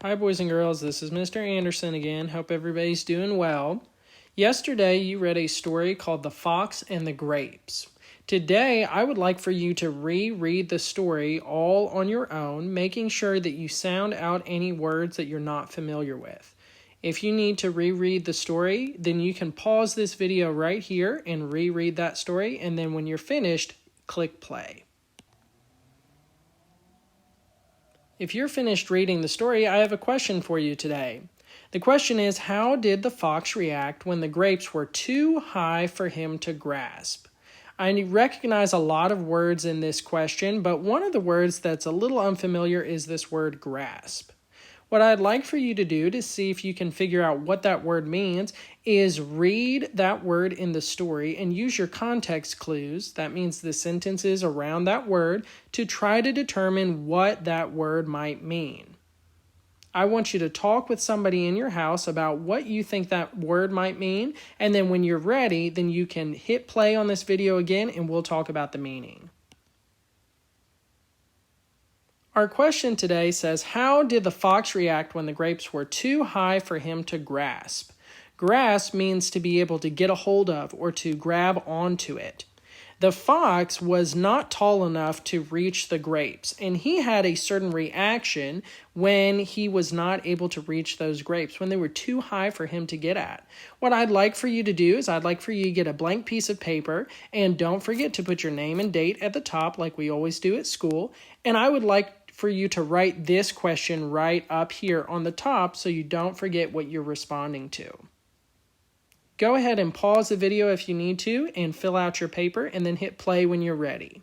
Hi, boys and girls. This is Mr. Anderson again. Hope everybody's doing well. Yesterday, you read a story called The Fox and the Grapes. Today, I would like for you to reread the story all on your own, making sure that you sound out any words that you're not familiar with. If you need to reread the story, then you can pause this video right here and reread that story, and then when you're finished, click play. If you're finished reading the story, I have a question for you today. The question is, how did the fox react when the grapes were too high for him to grasp? I recognize a lot of words in this question, but one of the words that's a little unfamiliar is this word grasp. What I'd like for you to do to see if you can figure out what that word means is read that word in the story and use your context clues, that means the sentences around that word, to try to determine what that word might mean. I want you to talk with somebody in your house about what you think that word might mean, and then when you're ready, then you can hit play on this video again and we'll talk about the meaning. Our question today says, how did the fox react when the grapes were too high for him to grasp? Grasp means to be able to get a hold of or to grab onto it. The fox was not tall enough to reach the grapes, and he had a certain reaction when he was not able to reach those grapes, when they were too high for him to get at. What I'd like for you to do is I'd like for you to get a blank piece of paper, and don't forget to put your name and date at the top like we always do at school, and I would like for you to write this question right up here on the top so you don't forget what you're responding to. Go ahead and pause the video if you need to and fill out your paper and then hit play when you're ready.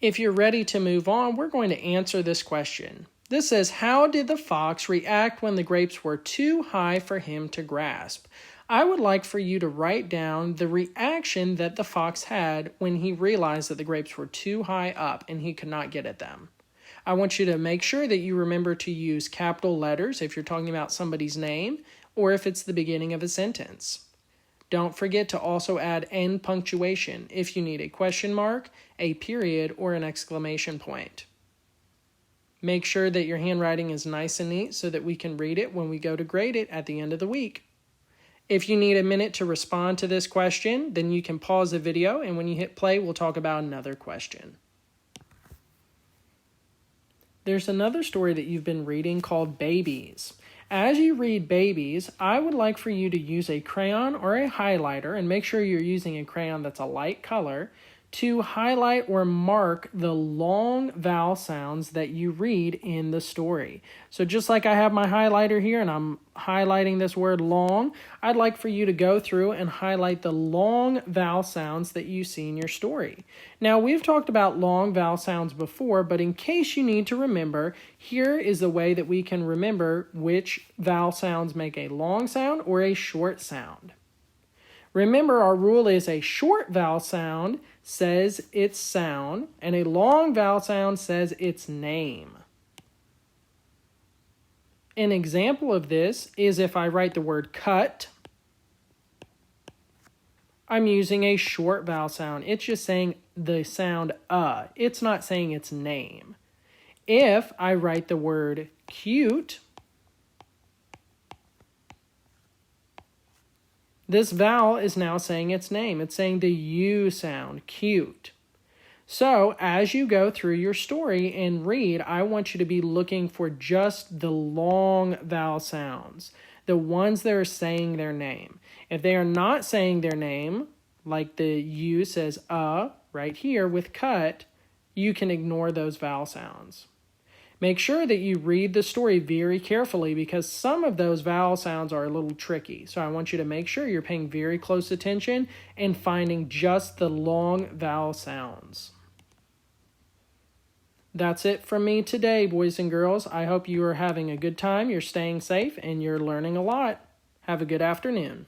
If you're ready to move on, we're going to answer this question. This says, how did the fox react when the grapes were too high for him to grasp? I would like for you to write down the reaction that the fox had when he realized that the grapes were too high up and he could not get at them. I want you to make sure that you remember to use capital letters if you're talking about somebody's name or if it's the beginning of a sentence. Don't forget to also add end punctuation if you need a question mark, a period, or an exclamation point. Make sure that your handwriting is nice and neat so that we can read it when we go to grade it at the end of the week. If you need a minute to respond to this question, then you can pause the video, and when you hit play, we'll talk about another question. There's another story that you've been reading called Babies. As you read Babies, I would like for you to use a crayon or a highlighter, and make sure you're using a crayon that's a light color, to highlight or mark the long vowel sounds that you read in the story. So just like I have my highlighter here and I'm highlighting this word long, I'd like for you to go through and highlight the long vowel sounds that you see in your story. Now, we've talked about long vowel sounds before, but in case you need to remember, here is the way that we can remember which vowel sounds make a long sound or a short sound. Remember, our rule is a short vowel sound says its sound, and a long vowel sound says its name. An example of this is if I write the word cut, I'm using a short vowel sound. It's just saying the sound It's not saying its name. If I write the word cute, this vowel is now saying its name. It's saying the U sound, cute. So as you go through your story and read, I want you to be looking for just the long vowel sounds, the ones that are saying their name. If they are not saying their name, like the U says right here with cut, you can ignore those vowel sounds. Make sure that you read the story very carefully because some of those vowel sounds are a little tricky. So I want you to make sure you're paying very close attention and finding just the long vowel sounds. That's it from me today, boys and girls. I hope you are having a good time, you're staying safe, and you're learning a lot. Have a good afternoon.